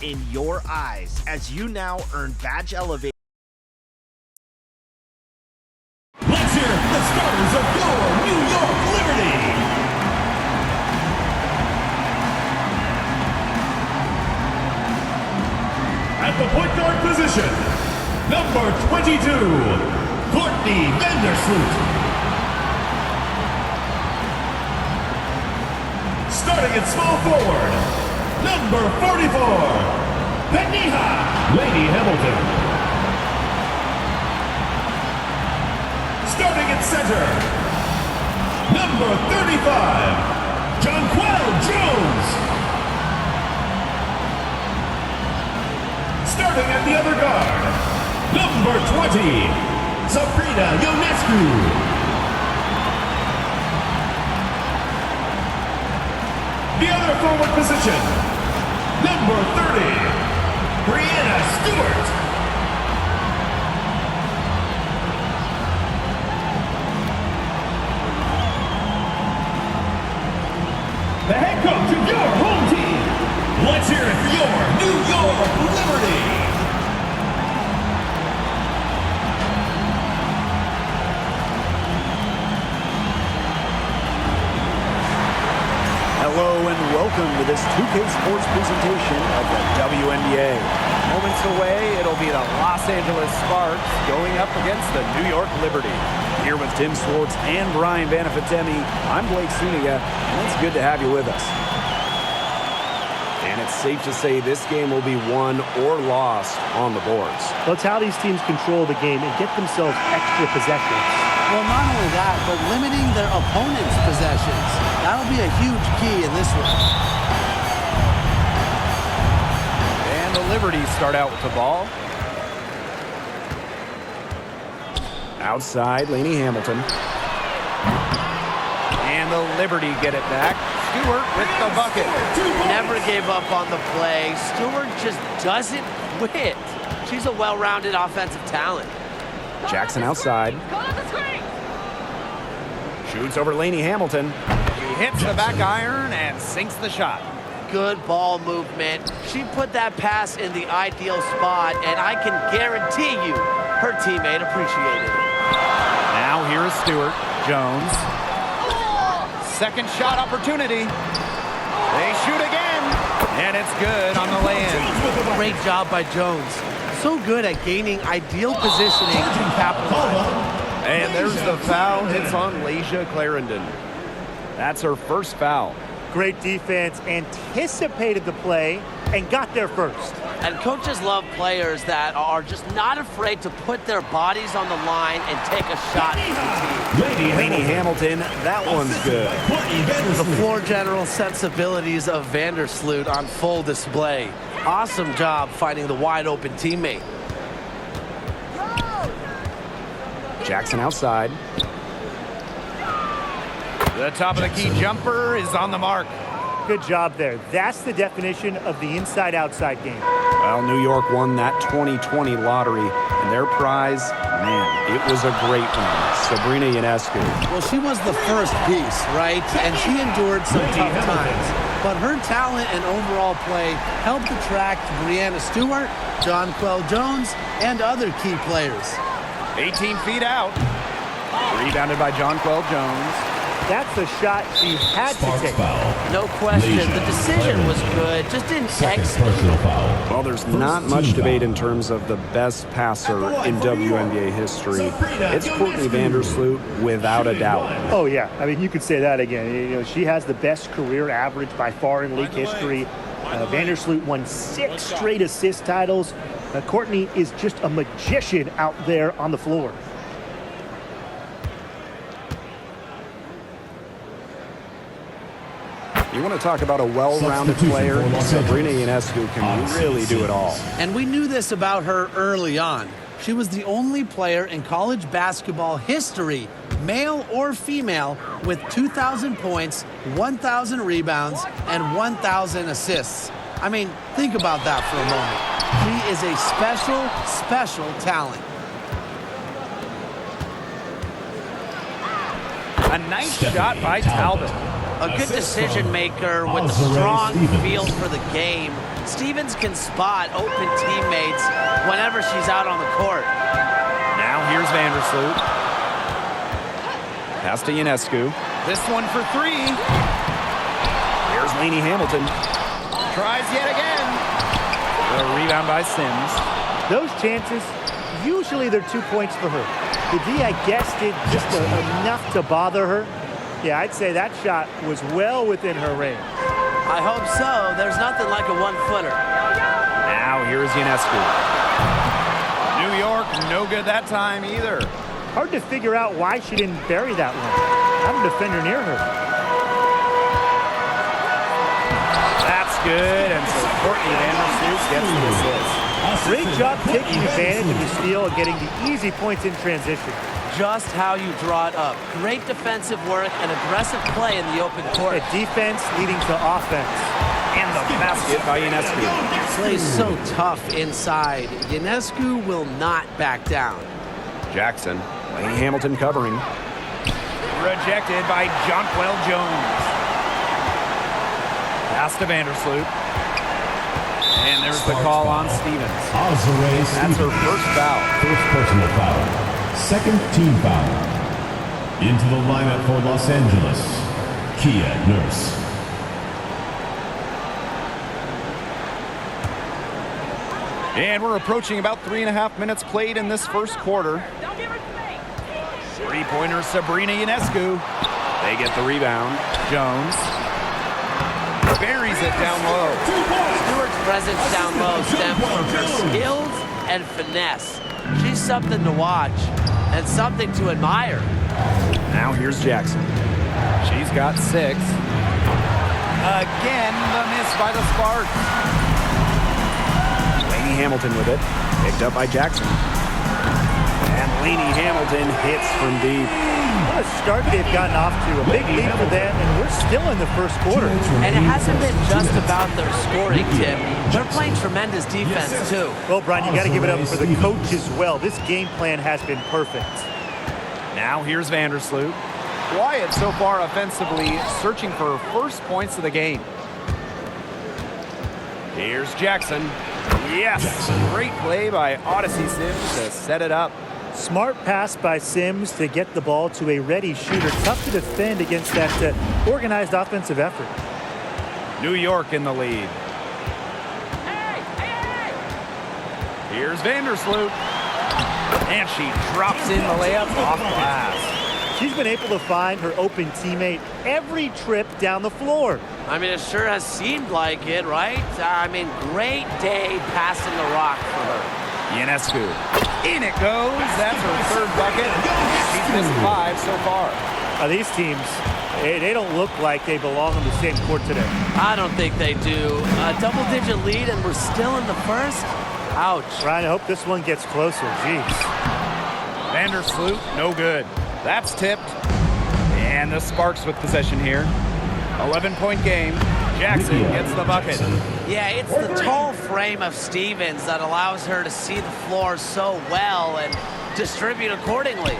in your eyes as you now earn badge elevation. Let's hear the starters of your New York Liberty. At the point guard position, number 22, Courtney Vandersloot. Starting at small forward, number 44, Lady Hamilton. Starting at center, number 35, Jonquel Jones. Starting at the other guard, number 20, Sabrina Ionescu. The other forward position, number 30, Brianna Stewart. The head coach of your home team. Let's hear it for your New York Liberty. Hello and welcome to this 2K Sports presentation of the WNBA. Moments away, it'll be the Los Angeles Sparks going up against the New York Liberty. Here with Tim Swartz and Brian Banafitemi, I'm Blake Suniga, and it's good to have you with us. And it's safe to say this game will be won or lost on the boards. Well, it's how these teams control the game and get themselves extra possessions. Well, not only that, but limiting their opponent's possessions. That'll be a huge key in this one. And the Liberty start out with the ball. Outside, Lainey Hamilton. And the Liberty get it back. Stewart with the bucket. Never gave up on the play. Stewart just doesn't quit. She's a well-rounded offensive talent. Jackson outside. Shoots over Lainey Hamilton. He hits the back iron and sinks the shot. Good ball movement. She put that pass in the ideal spot, and I can guarantee you her teammate appreciated it. Now here is Stewart. Jones. Second shot opportunity. They shoot again. And it's good on the lay-in. Great job by Jones. So good at gaining ideal positioning to capitalize. And there's the foul. It's on Lasia Clarendon. That's her first foul. Great defense, anticipated the play, and got there first. And coaches love players that are just not afraid to put their bodies on the line and take a shot for the team. Lainey Hamilton, that one's good. The floor general sensibilities of Vandersloot on full display. Awesome job finding the wide open teammate. Jackson outside. The top of the key jumper is on the mark. Good job there. That's the definition of the inside-outside game. Well, New York won that 2020 lottery, and their prize, man, it was a great one. Sabrina Ionescu. Well, she was the first piece, right? And she endured some tough times. But her talent and overall play helped attract Brianna Stewart, Jonquel Jones, and other key players. 18 feet out. Rebounded by Jonquel Jones. That's a shot she had to take. No question. The decision was good. Just didn't execute. Well, there's not much debate in terms of the best passer in WNBA history. It's Courtney Vandersloot, without a doubt. Oh, yeah. I mean, you could say that again. You know, she has the best career average by far in league history. Vandersloot won 6 straight assist titles. Courtney is just a magician out there on the floor. You want to talk about a well-rounded player? Sabrina Ionescu can really do it all. And we knew this about her early on. She was the only player in college basketball history, male or female, with 2,000 points, 1,000 rebounds, and 1,000 assists. I mean, think about that for a moment. She is a special, special talent. A nice shot by Talbot. A good decision maker with a strong feel for the game. Stevens can spot open teammates whenever she's out on the court. Now here's Vandersloot. Pass to Ionescu. This one for three. Here's Lainey Hamilton. Tries yet again. The rebound by Sims. Those chances, usually they're 2 points for her. The D, I guess, did just enough to bother her. Yeah, I'd say that shot was well within her range. I hope so. There's nothing like a one-footer. Now here's Ionescu. New York, no good that time either. Hard to figure out why she didn't bury that one. Not a defender near her. That's good, and so Courtney Vandersloot gets the assist. Great job taking advantage of the steal and getting the easy points in transition. Just how you draw it up. Great defensive work and aggressive play in the open court. A defense leading to offense. And the basket by Ionescu. Plays so tough inside. Ionescu will not back down. Jackson. Lainey Hamilton covering. Rejected by Jonquel Jones. Pass to Vandersloot. And there's the call on Stevens. That's her first foul. First personal foul. Second team foul. Into the lineup for Los Angeles, Kia Nurse. And we're approaching about 3.5 minutes played in this first quarter. Three-pointer Sabrina Ionescu. They get the rebound. Jones buries it down low. Stewart's presence down low stems from her skills and finesse. She's something to watch and something to admire. Now here's Jackson. She's got 6. Again, the miss by the Sparks. Lainey Hamilton with it. Picked up by Jackson. And Lainey Hamilton hits from deep. What a start they've gotten off to. A big lead for them, and we're still in the first quarter. And it hasn't been just about their scoring, Tim. They're playing tremendous defense, too. Well, Brian, you got to give it up for the coach as well. This game plan has been perfect. Now here's Vandersloot. Quiet so far offensively, searching for her first points of the game. Here's Jackson. Yes! Great play by Odyssey Sims to set it up. Smart pass by Sims to get the ball to a ready shooter. Tough to defend against that organized offensive effort. New York in the lead. Here's Vandersloot. And she drops in the layup off glass. She's been able to find her open teammate every trip down the floor. I mean, it sure has seemed like it, right? I mean, great day passing the rock for her. Ionescu. In it goes. That's her third bucket. She's missed 5 so far. These teams, they don't look like they belong on the same court today. I don't think they do. A double-digit lead, and we're still in the first? Ouch. Ryan, I hope this one gets closer. Jeez. Vandersloot, no good. That's tipped. And the Sparks with possession here. 11-point game. Jackson gets the bucket. Yeah, it's the tall frame of Stevens that allows her to see the floor so well and distribute accordingly.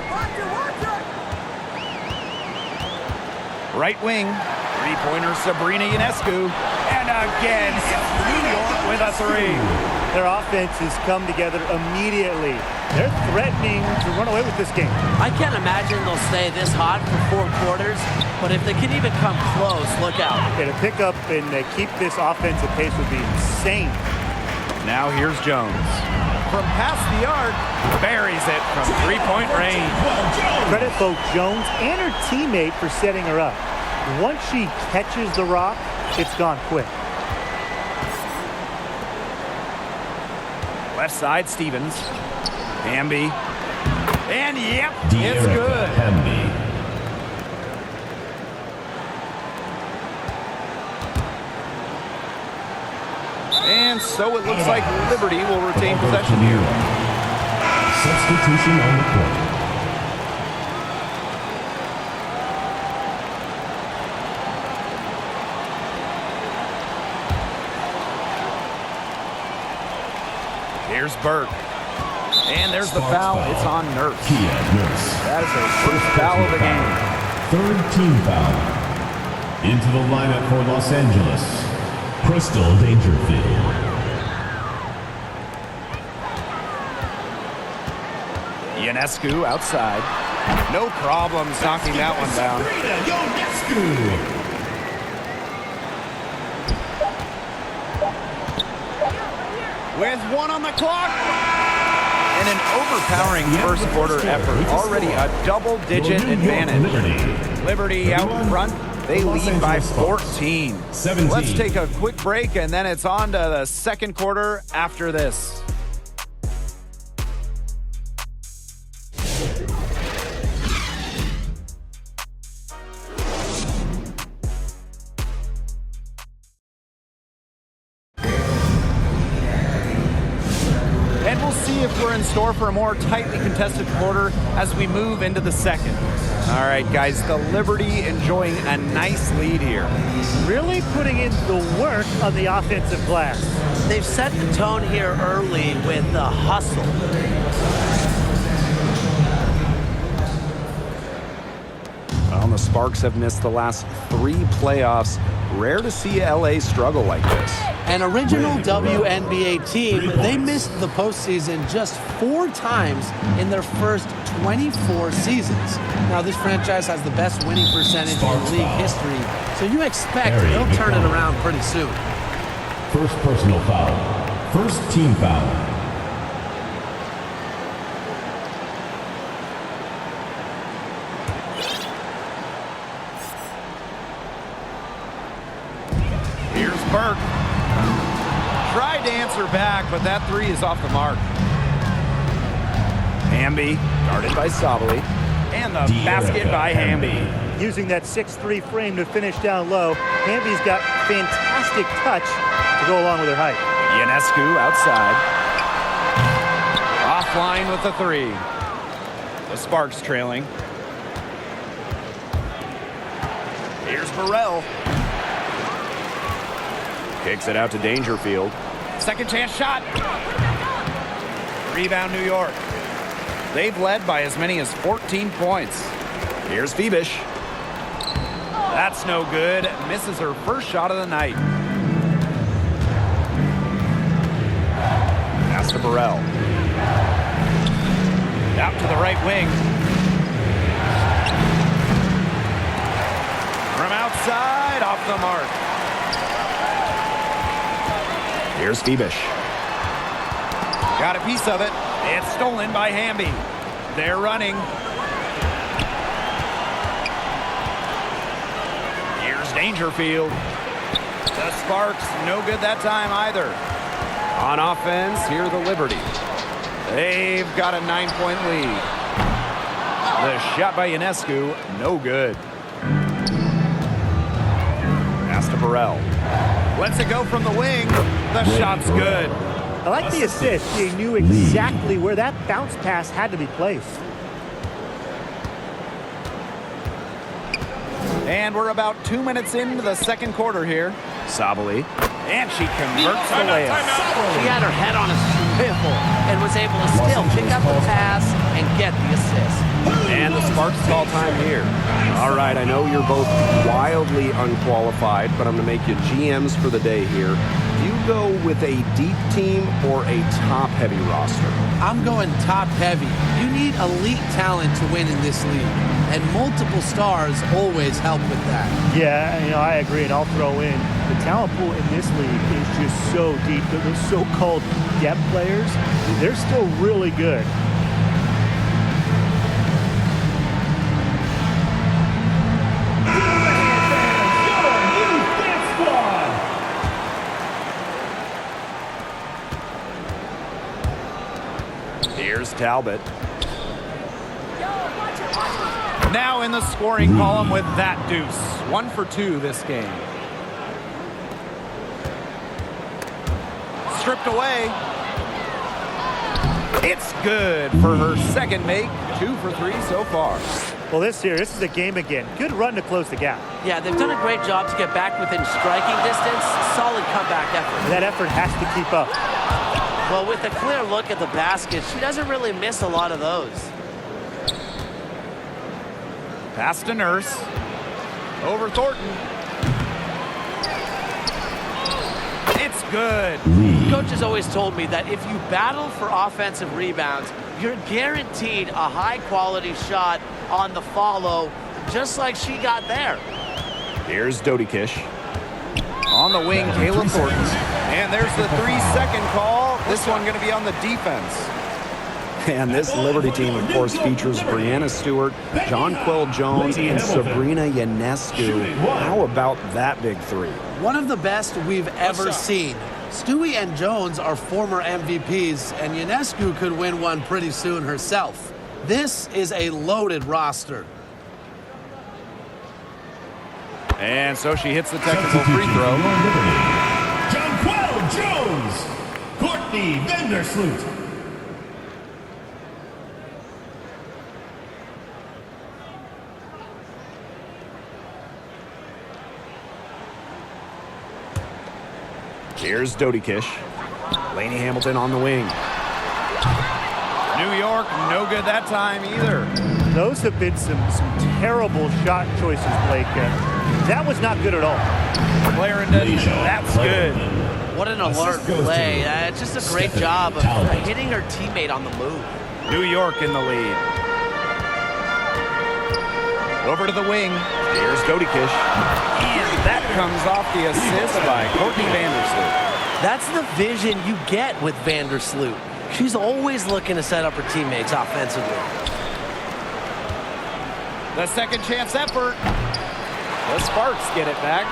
Right wing. Three-pointer Sabrina Ionescu. And again, it's New York with a 3. Their offense has come together immediately. They're threatening to run away with this game. I can't imagine they'll stay this hot for 4 quarters, but if they can even come close, look out. Yeah, to pick up and keep this offensive pace would be insane. Now here's Jones. From past the arc, buries it from 3-point range. Credit both Jones and her teammate for setting her up. Once she catches the rock, it's gone quick. Left side, Stevens. Hamby. And yep, it's good. Hamby. And so it looks like Liberty will retain possession here. Substitution on the court. Here's Burke. And there's the foul. It's on Nurse. Kia Nurse. That is her first foul of the game. Third team foul. Into the lineup for Los Angeles, Crystal Dangerfield. Ionescu outside. No problems knocking that one down. With one on the clock. And an overpowering first quarter effort. Already a double-digit advantage. Liberty out in front. They lead by 14. Let's take a quick break, and then it's on to the second quarter after this. And we'll see if we're in store for a more tightly contested quarter as we move into the second. All right, guys, the Liberty enjoying a nice lead here. Really putting in the work on the offensive glass. They've set the tone here early with the hustle. Well, the Sparks have missed the last 3 playoffs. Rare to see LA struggle like this. An original WNBA team, they missed the postseason just 4 times in their first 24 seasons. Now, this franchise has the best winning percentage in league history, so you expect they'll turn it around pretty soon. First personal foul. First team foul. Here's Burke. Tried to answer back, but that 3 is off the mark. Hamby, guarded by Sabali. And the basket by Hamby. Using that 6'3" frame to finish down low. Hamby's got fantastic touch to go along with her height. Ionescu outside. Offline with the 3. The Sparks trailing. Here's Burrell. Kicks it out to Dangerfield. Second chance shot. Rebound New York. They've led by as many as 14 points. Here's Phoebish. That's no good. Misses her first shot of the night. Pass to Burrell. Out to the right wing. From outside, off the mark. Here's Phoebish. Got a piece of it. It's stolen by Hamby. They're running. Here's Dangerfield. The Sparks, no good that time either. On offense, here the Liberty. They've got a 9-point lead. The shot by Ionescu, no good. Pass to Burrell. Lets it go from the wing. The shot's good. I like the assist. He knew exactly where that bounce pass had to be placed. And we're about 2 minutes into the second quarter here. Sabali. And she converts the layup. She had her head on a swivel and was able to still pick up the pass and get the assist. And the Sparks call time here. All right, I know you're both wildly unqualified, but I'm going to make you GMs for the day here. Do you go with a deep team or a top-heavy roster? I'm going top-heavy. You need elite talent to win in this league, and multiple stars always help with that. Yeah, I agree, and I'll throw in the talent pool in this league is just so deep. Those so-called depth players, they're still really good. Here's Talbot. Now in the scoring column with that deuce. 1 for 2 this game. Stripped away. It's good for her second make. 2 for 3 so far. Well, this is a game again. Good run to close the gap. Yeah, they've done a great job to get back within striking distance. Solid comeback effort. That effort has to keep up. Well, with a clear look at the basket, she doesn't really miss a lot of those. Pass to Nurse. Over Thornton. good. Coach has always told me that if you battle for offensive rebounds, you're guaranteed a high-quality shot on the follow, just like she got there. Here's Dodie Kish. On the wing, Kayla Thornton. And there's the 3-second call. This one going to be on the defense. And this Liberty team, of course, features Brianna Stewart, Jonquel Jones, and Sabrina Ionescu. How about that big three? One of the best we've ever seen. Stewie and Jones are former MVPs, and Ionescu could win one pretty soon herself. This is a loaded roster. And so she hits the technical free throw. Jonquel Jones, Courtney Vandersloot. Here's Dodie Kish. Lainey Hamilton on the wing. New York, no good that time either. Those have been some terrible shot choices, Blake. That was not good at all. Clarendon, that's good. What an alert play. Just a great job of hitting her teammate on the move. New York in the lead. Over to the wing. Here's Dodie Kish. And that comes off the assist by Courtney Vandersloot. That's the vision you get with Vandersloot. She's always looking to set up her teammates offensively. The second chance effort. The Sparks get it back.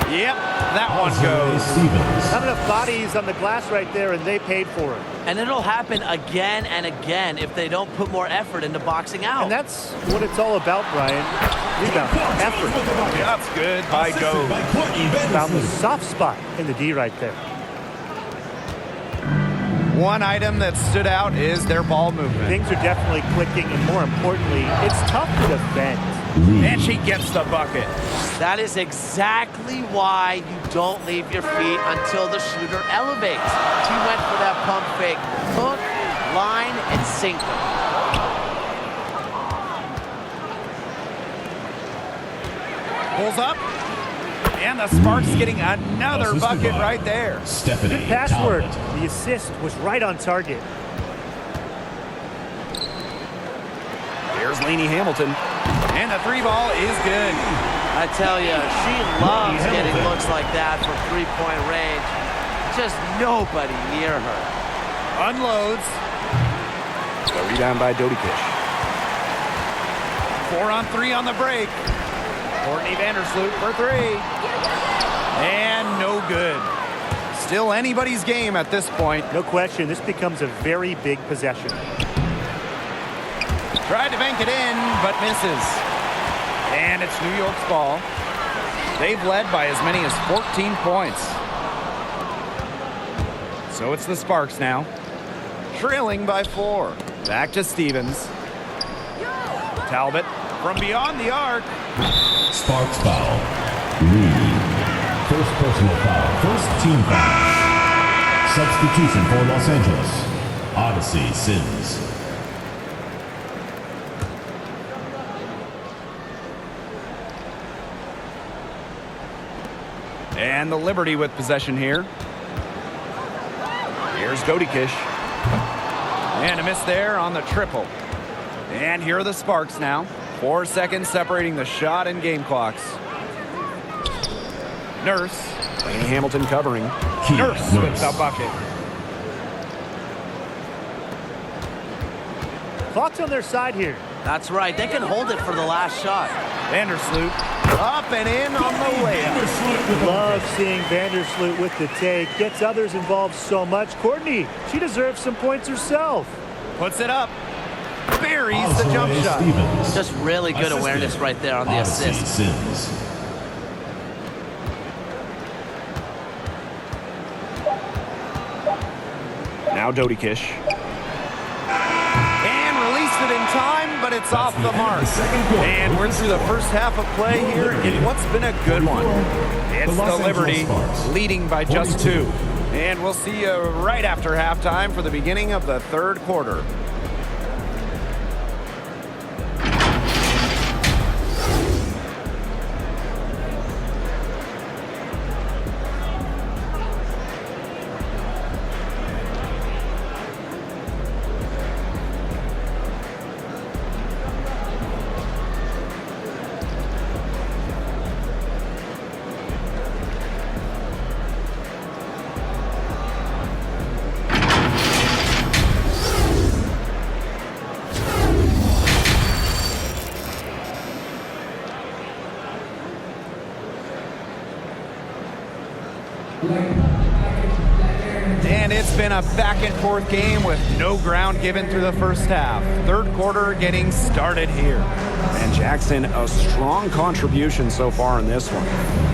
Yep, that one goes. Not enough bodies on the glass right there, and they paid for it. And it'll happen again and again if they don't put more effort into boxing out. And that's what it's all about, Brian. Rebound, effort. That's good by Go. Found the soft spot in the D right there. One item that stood out is their ball movement. Things are definitely clicking, and more importantly, it's tough to defend. And she gets the bucket. That is exactly why you don't leave your feet until the shooter elevates. She went for that pump fake. Hook, line, and sinker. Pulls up. And the Sparks getting another bucket right there. Stephanie Good password. The assist was right on target. Here's Lainey Hamilton. And the three ball is good. I tell you, she loves getting looks like that from three-point range. Just nobody near her. Unloads. The rebound by Dodie Kish. 4-on-3 on the break. Courtney Vandersloot for three. And no good. Still anybody's game at this point. No question, this becomes a very big possession. Tried to bank it in, but misses. And it's New York's ball. They've led by as many as 14 points. So it's the Sparks now. Trailing by 4. Back to Stevens. Talbot from beyond the arc. Sparks foul. Reed. First personal foul. First team foul. Substitution for Los Angeles. Odyssey Sims. And the Liberty with possession here. Here's Dodie Kish. And a miss there on the triple. And here are the Sparks now. 4 seconds separating the shot and game clocks. Nurse. Lainey Hamilton covering. Nurse with the bucket. Clock's on their side here. That's right. They can hold it for the last shot. Vandersloot up and in on the layup. Love seeing Vandersloot with the take. Gets others involved so much. Courtney, she deserves some points herself. Puts it up. Buries the jump shot. Just really good awareness right there on the assist. Sims. Now Dodie Kish. And released it in time, but it's off the mark. And we're through the first half of play here in what's been a good one. It's the Liberty leading by just 2. And we'll see you right after halftime for the beginning of the third quarter. It's been a back-and-forth game with no ground given through the first half. Third quarter getting started here. And Jackson, a strong contribution so far in this one.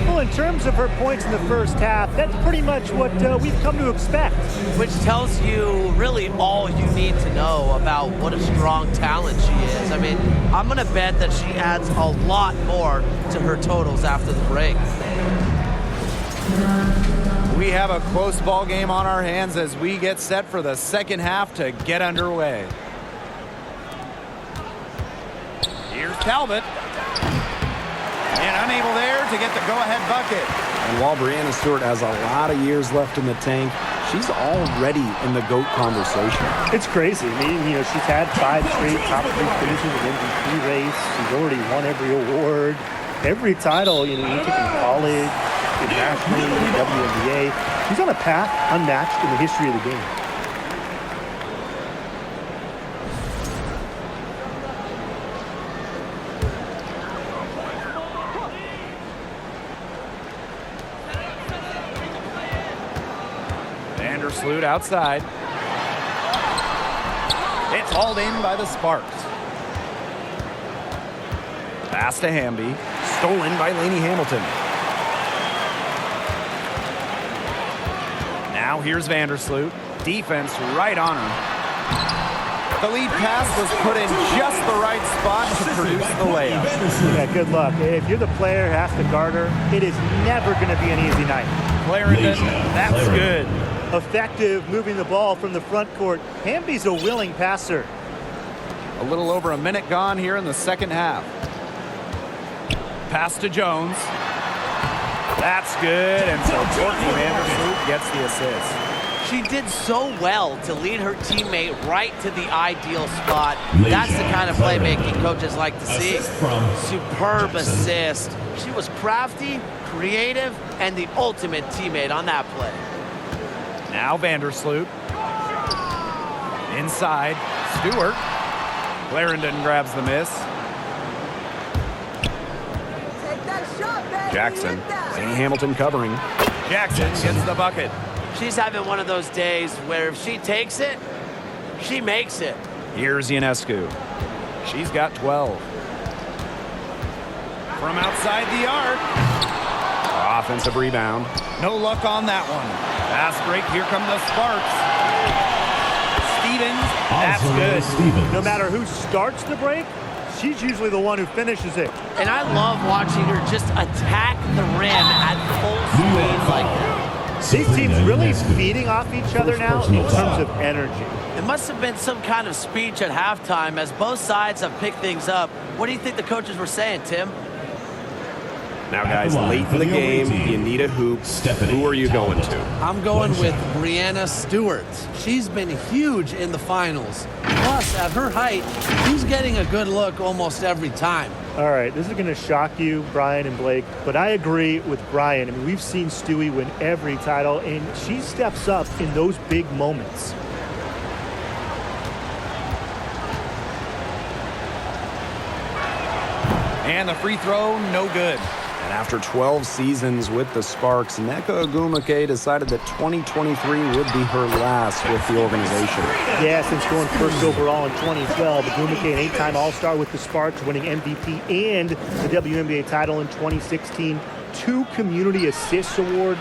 Well, in terms of her points in the first half, that's pretty much what we've come to expect. Which tells you really all you need to know about what a strong talent she is. I mean, I'm going to bet that she adds a lot more to her totals after the break. We have a close ball game on our hands as we get set for the second half to get underway. Here's Talbot. And unable there to get the go-ahead bucket. And while Brianna Stewart has a lot of years left in the tank, she's already in the GOAT conversation. It's crazy. I mean, you know, she's had 5 straight top 3 finishes in the MVP race. She's already won every award. Every title, you know, you take in college, nationally, WNBA. She's on a path unmatched in the history of the game. Vandersloot outside. It's hauled in by the Sparks. Pass to Hamby. Stolen by Lainey Hamilton. Now here's Vandersloot. Defense right on her. The lead pass was put in just the right spot to produce the layup. Yeah, good luck. If you're the player who has to guard her, it is never going to be an easy night. Clarendon, that's good. Effective moving the ball from the front court. Hamby's a willing passer. A little over a minute gone here in the second half. Pass to Jones. That's good, and so Courtney Vandersloot gets the assist. She did so well to lead her teammate right to the ideal spot. That's the kind of playmaking coaches like to see. Superb assist. She was crafty, creative, and the ultimate teammate on that play. Now Vandersloot. Inside, Stewart. Clarendon grabs the miss. Jackson. Lainey Hamilton covering. Jackson gets the bucket. She's having one of those days where if she takes it, she makes it. Here's Ionescu. She's got 12. From outside the arc. Offensive rebound. No luck on that one. Fast break. Here come the Sparks. Stevens. That's good. No matter who starts the break, she's usually the one who finishes it. And I love watching her just attack the rim at full speed like that. These teams really feeding off each other now in terms of energy. It must have been some kind of speech at halftime as both sides have picked things up. What do you think the coaches were saying, Tim? Now, guys, late in the game, you need a hoop. Who are you going to? I'm going with Brianna Stewart. She's been huge in the finals. Plus, at her height, she's getting a good look almost every time. All right, this is going to shock you, Brian and Blake, but I agree with Brian. I mean, we've seen Stewie win every title, and she steps up in those big moments. And the free throw, no good. And after 12 seasons with the Sparks, Nneka Ogwumike decided that 2023 would be her last with the organization. Yeah, since going first overall in 2012, Ogwumike, an 8-time All-Star with the Sparks, winning MVP and the WNBA title in 2016. 2 Community Assists Award.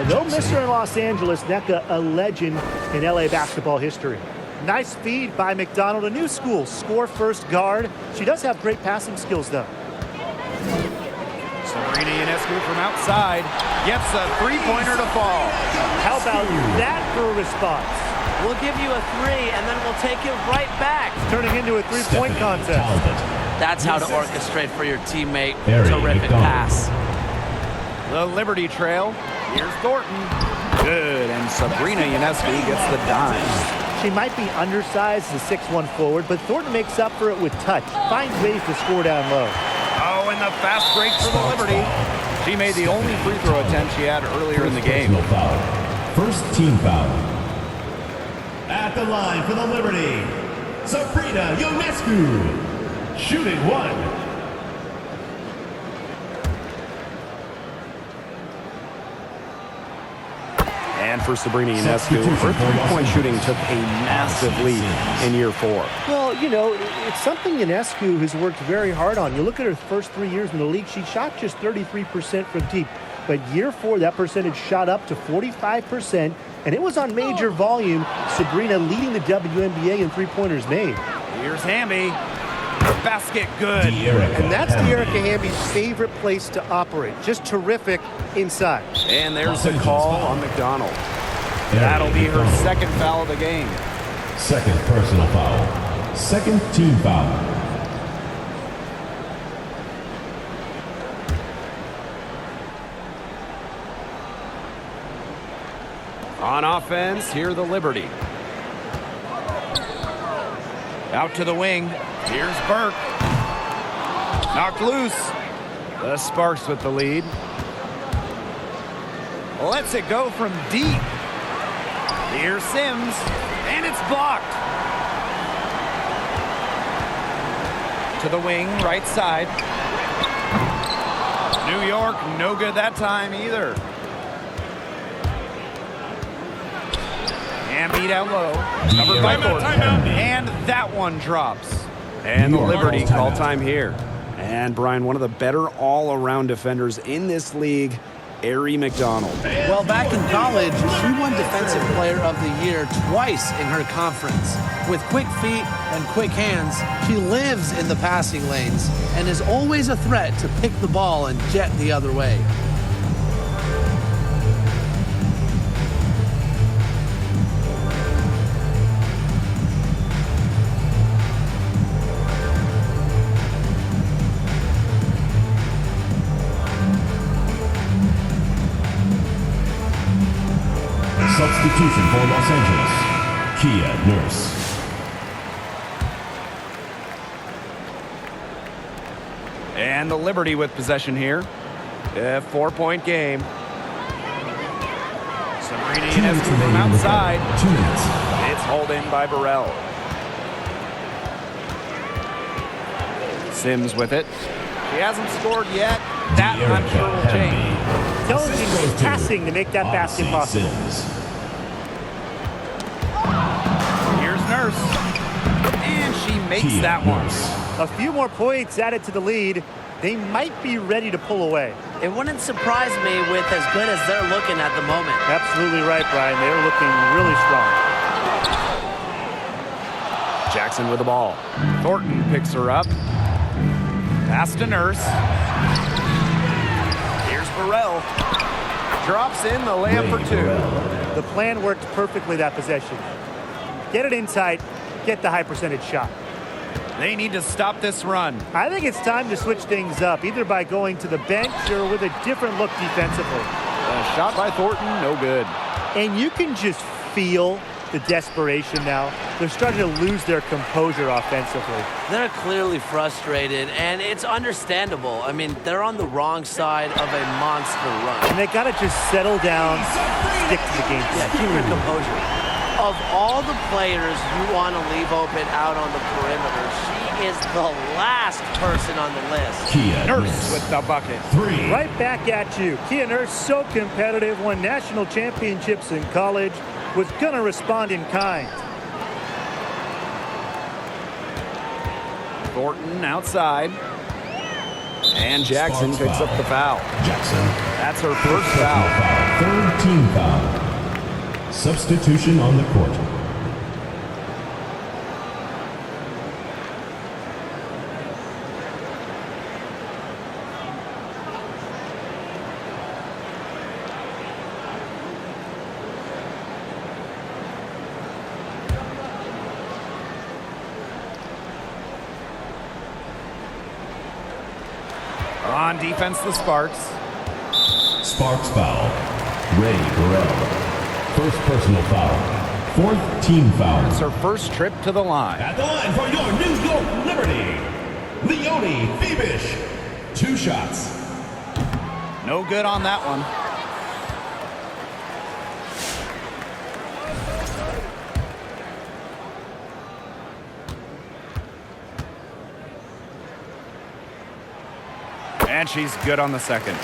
They'll miss her in Los Angeles. Nneka, a legend in LA basketball history. Nice feed by McDonald, a new school, score-first guard. She does have great passing skills, though. Sabrina Ionescu from outside gets a three-pointer to fall. How about that for a response? We'll give you a 3, and then we'll take it right back. Turning into a 3-point contest. That's how to orchestrate for your teammate. Very Terrific good. pass. The Liberty Trail. Here's Thornton. Good, and Sabrina Ionescu gets the dime. She might be undersized as a 6'1 forward, but Thornton makes up for it with touch. Finds ways to score down low. Oh, and the fast break for the Liberty. She made the only free throw attempt she had earlier in the game. First team foul. At the line for the Liberty, Sabrina Ionescu. Shooting 1. And for Sabrina Ionescu, her three-point shooting took a massive leap in year 4. Well, you know, it's something Ionescu has worked very hard on. You look at her first 3 years in the league, she shot just 33% from deep. But year 4, that percentage shot up to 45%, and it was on major volume. Sabrina leading the WNBA in three-pointers made. Here's Hamby. Basket good. And that's De'Erica Hamby's favorite place to operate. Just terrific inside. And there's the call on McDonald. That'll be her second foul of the game. Second personal foul. Second team foul. On offense, here the Liberty. Out to the wing. Here's Burke. Knocked loose. The Sparks with the lead. Lets it go from deep. Here's Sims. And it's blocked. To the wing, right side. New York, no good that time either. Hamby down low. Covered by Thornton. And that one drops. And the Liberty call time here. And Brian, one of the better all-around defenders in this league, Arie McDonald. Well, back in college, she won Defensive Player of the Year twice in her conference. With quick feet and quick hands, she lives in the passing lanes and is always a threat to pick the ball and jet the other way. Substitution for Los Angeles, Kia Nurse. And the Liberty with possession here. A 4-point game. Sabrina Ionescu from outside. 2 minutes. It's hauled in by Burrell. Sims with it. She hasn't scored yet. That I'm sure will change. Intelligent passing to make that basket possible. Here's Nurse. And she makes that one. A few more points added to the lead. They might be ready to pull away. It wouldn't surprise me with as good as they're looking at the moment. Absolutely right, Brian. They're looking really strong. Jackson with the ball. Thornton picks her up. Pass to Nurse. Here's Burrell. Drops in the layup for 2. The plan worked perfectly that possession. Get it inside, get the high percentage shot. They need to stop this run. I think it's time to switch things up, either by going to the bench or with a different look defensively. A shot by Thornton, no good. And you can just feel the desperation now. They're starting to lose their composure offensively. They're clearly frustrated, and it's understandable. I mean, they're on the wrong side of a monster run. And they got to just settle down, stick to the game. Yeah, keep your composure. Of all the players you want to leave open out on the perimeter, she is the last person on the list. Kia Nurse with the bucket. 3. Right back at you. Kia Nurse, so competitive, won national championships in college, was going to respond in kind. Thornton outside. And Jackson picks up the foul. Jackson. That's her first foul. Third team foul. Substitution on the court. On defense, the Sparks. Sparks foul. Ray Burrell. First personal foul. Fourth team foul. It's her first trip to the line. At the line for your New York Liberty, Leonie Febish. 2 shots. No good on that one. And she's good on the second.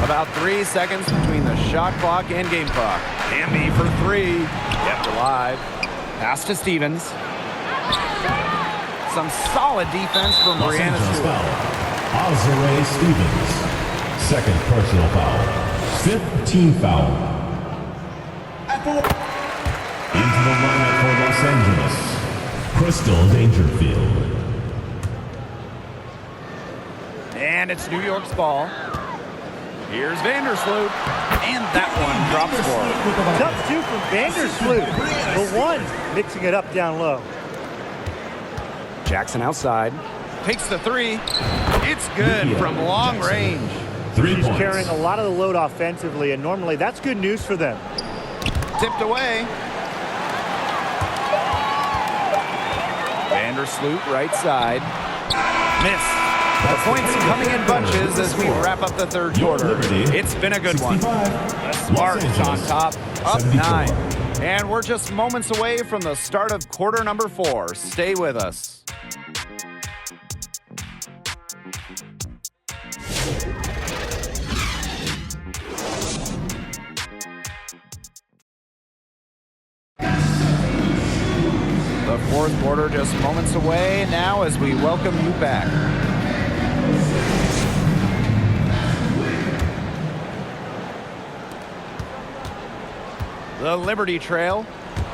About 3 seconds between the shot clock and game clock. Hamby for three. Kept alive. Pass to Stevens. Some solid defense from Los Brianna Angeles Stewart. foul. Azare Stevens. Second personal foul. Fifth team foul. Into the lineup for Los Angeles, Crystal Dangerfield. And it's New York's ball. Here's Vandersloot. And that one drops forward. Tough two from Vandersloot. The one mixing it up down low. Jackson outside. Takes the three. It's good from long range. 3 She's points. carrying a lot of the load offensively, and normally that's good news for them. Tipped away. Vandersloot right side. Miss. The points coming in bunches as we wrap up the third quarter. It's been a good one. The Sparks on top, up 9. And we're just moments away from the start of quarter number 4. Stay with us. The fourth quarter just moments away now as we welcome you back. The Liberty Trail.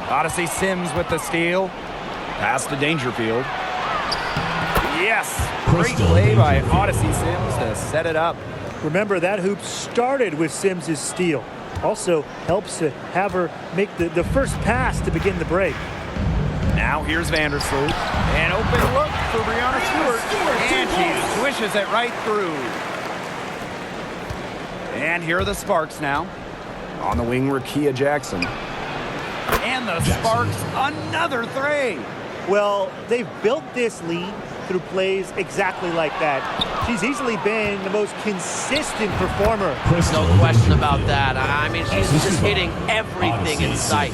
Odyssey Sims with the steal. Pass to Dangerfield. Yes! Great play by Odyssey Sims to set it up. Remember, that hoop started with Sims' steal. Also helps to have her make the first pass to begin the break. Now here's Vandersloot. An open look for Brianna Stewart. And she swishes it right through. And here are the Sparks now. On the wing, Rakia Jackson. And the Sparks, another three. Well, they've built this lead through plays exactly like that. She's easily been the most consistent performer. No question about that. I mean, she's just hitting everything in sight.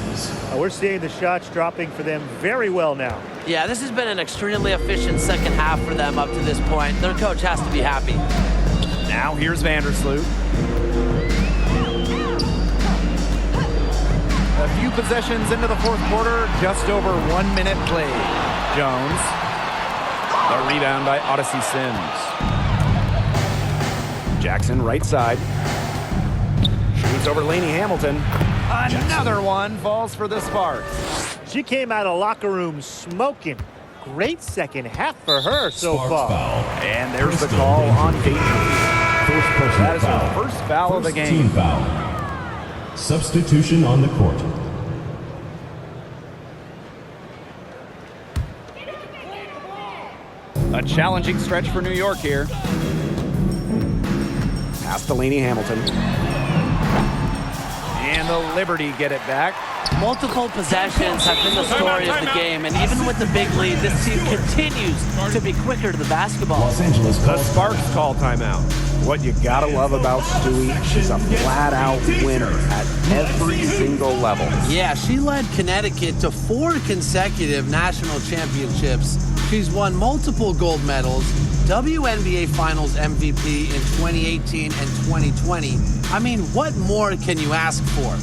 We're seeing the shots dropping for them very well now. Yeah, this has been an extremely efficient second half for them up to this point. Their coach has to be happy. Now here's Vandersloot. A few possessions into the fourth quarter, just over 1 minute played. Jones. A rebound by Odyssey Sims. Jackson right side. Shoots over Lainey Hamilton. Another one falls for the Sparks. She came out of locker room smoking. Great second half for her so far. And there's the call on Dangerfield. That is her first foul of the game. Team foul. Substitution on the court. A challenging stretch for New York here. Pass to Lainey Hamilton. And the Liberty get it back. Multiple possessions have been the story of the game, and even with the big lead, this team continues to be quicker to the basketball. Los Angeles The Sparks call timeout. What you gotta love about Stewie, she's a flat-out winner at every single level. Yeah, she led Connecticut to 4 consecutive national championships. She's won multiple gold medals, WNBA Finals MVP in 2018 and 2020. I mean, what more can you ask for?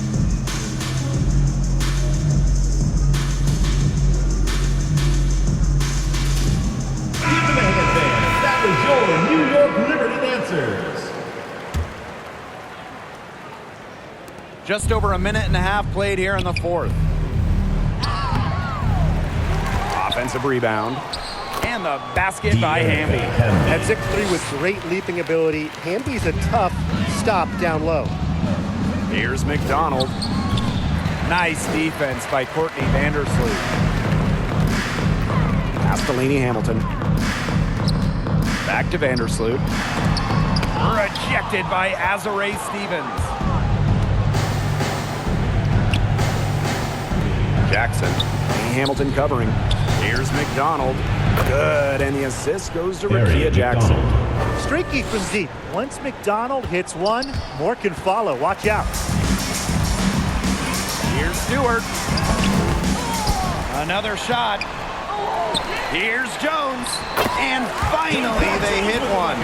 Give them a hand fans. That was your New York Liberty Dancers. Just over a minute and a half played here in the fourth. Offensive rebound. And the basket by Hamby. At 6'3" with great leaping ability, Hamby's a tough stop down low. Here's McDonald. Nice defense by Courtney Vandersloot. Pass to Lainey Hamilton. Back to Vandersloot. Rejected by Azare Stevens. Jackson. Lainey Hamilton covering. Here's McDonald. Good, and the assist goes to Rakia Jackson. Streaky from deep. Once McDonald hits one, more can follow. Watch out. Here's Stewart. Another shot. Here's Jones. And finally they hit one.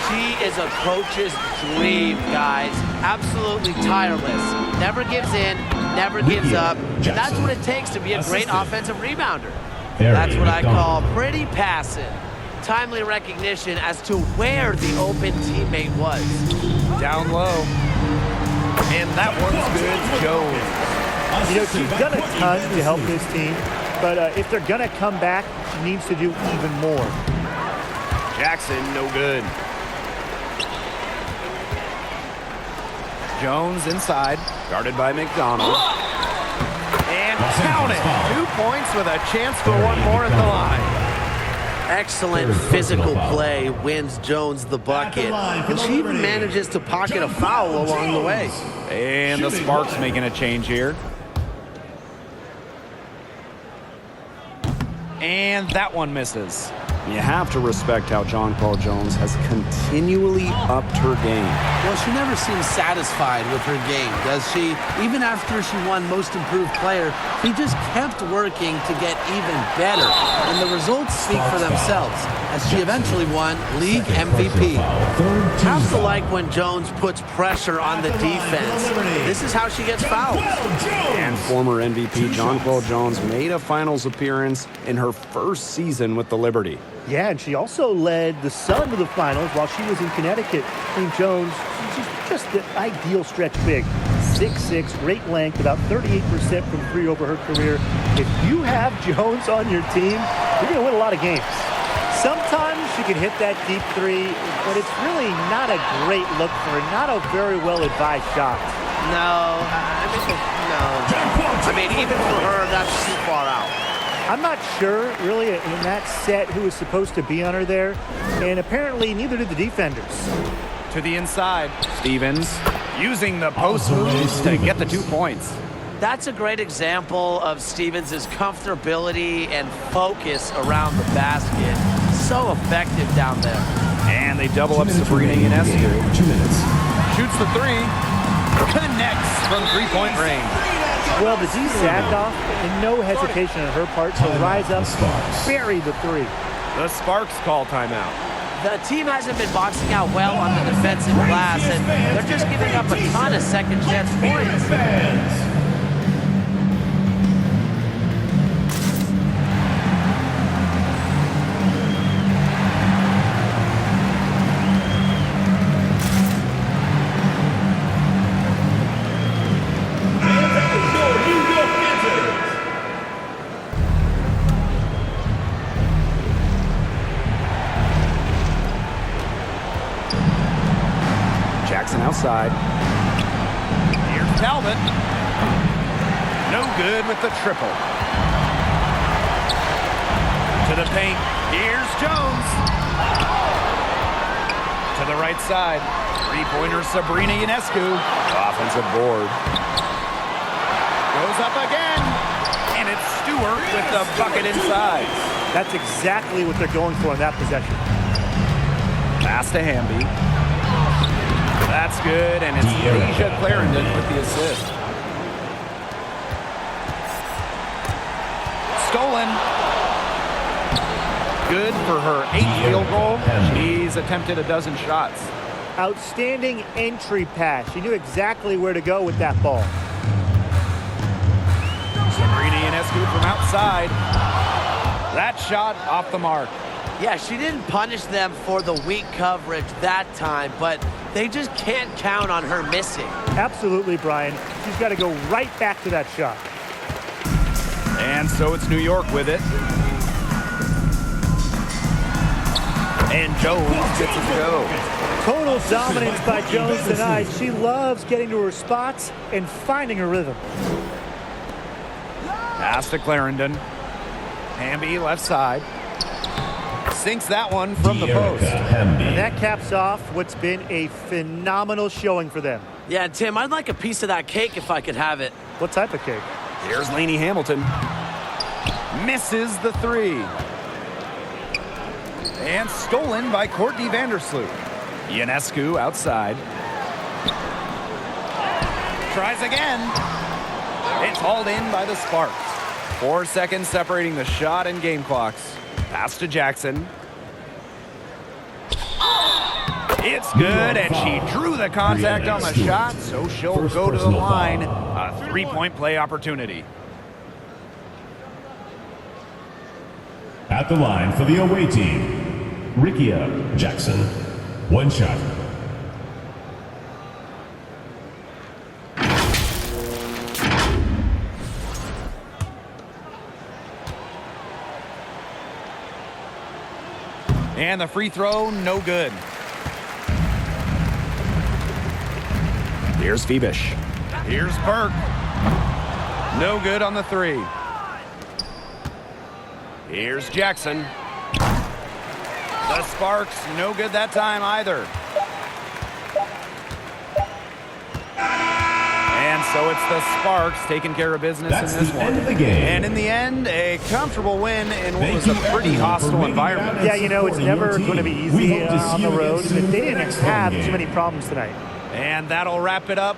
She is a coach's dream, guys. Absolutely tireless. Never gives in, never gives up. And that's what it takes to be a great offensive rebounder. That's what I call pretty passive. Timely recognition as to where the open teammate was. Down low. And that one's good, Jones. You know, she's done a ton to help this team, but if they're going to come back, she needs to do even more. Jackson, no good. Jones inside, guarded by McDonald. And count it. 2 points with a chance for one more at the line. Excellent physical play wins Jones the bucket, and she even manages to pocket a foul along the way. And the Sparks making a change here. And that one misses. You have to respect how Jonquel Jones has continually upped her game. Well, she never seems satisfied with her game, does she? Even after she won Most Improved Player, she just kept working to get even better. And the results speak for themselves, as she eventually won League MVP. Have to like when Jones puts pressure on the defense. This is how she gets fouled. And former MVP Jonquel Jones made a finals appearance in her first season with the Liberty. Yeah, and she also led the Sun to the finals while she was in Connecticut. I mean, Jones, she's just the ideal stretch big. 6'6", great length, about 38% from three over her career. If you have Jones on your team, you're going to win a lot of games. Sometimes she can hit that deep three, but it's really not a great look for her, not a very well-advised shot. No. I mean, even for her, that's too far out. I'm not sure, really, in that set who was supposed to be on her there, and apparently neither did the defenders. To the inside, Stevens using the post moves to get the 2 points. That's a great example of Stevens' comfortability and focus around the basket. So effective down there. And they double up Sabrina Ionescu. 2 minutes. Shoots the three. Connects from three-point range. Well, the D sacked off, and no hesitation on her part to rise up, bury the three. The Sparks call timeout. The team hasn't been boxing out well on the defensive glass, and they're just giving up a ton of second chance points. Outside. Here's Talbot. No good with the triple. To the paint. Here's Jones. To the right side. Three-pointer Sabrina Ionescu. Offensive board. Goes up again. And it's Stewart with the bucket inside. That's exactly what they're going for in that possession. Pass to Hamby. That's good, and it's Asia Clarendon with the assist. Stolen. Good for her 8th field goal. She's attempted a dozen shots. Outstanding entry pass. She knew exactly where to go with that ball. Sabrina Ionescu from outside. That shot off the mark. Yeah, she didn't punish them for the weak coverage that time, but they just can't count on her missing. Absolutely, Brian. She's got to go right back to that shot. And so it's New York with it. And Jones gets it to go. Total dominance by Jones tonight. She loves getting to her spots and finding her rhythm. Pass to Clarendon. Hamby left side. Sinks that one from the post. And that caps off what's been a phenomenal showing for them. Yeah, Tim, I'd like a piece of that cake if I could have it. What type of cake? Here's Lainey Hamilton. Misses the three. And stolen by Courtney Vandersloot. Ionescu outside. Tries again. It's hauled in by the Sparks. 4 seconds separating the shot and game clocks. Pass to Jackson. It's good, and she drew the contact on the shot, so she'll go to the line. A three-point play opportunity. At the line for the away team, Rikia Jackson. One shot. And the free throw, no good. Here's Phoebish. Here's Burke. No good on the three. Here's Jackson. The Sparks, no good that time either. And so it's the Sparks taking care of business in this one. End of the game. And in the end, a comfortable win in what was a pretty hostile environment. Yeah, you know, it's never going to be easy on the road, but they didn't have too many problems tonight. And that'll wrap it up.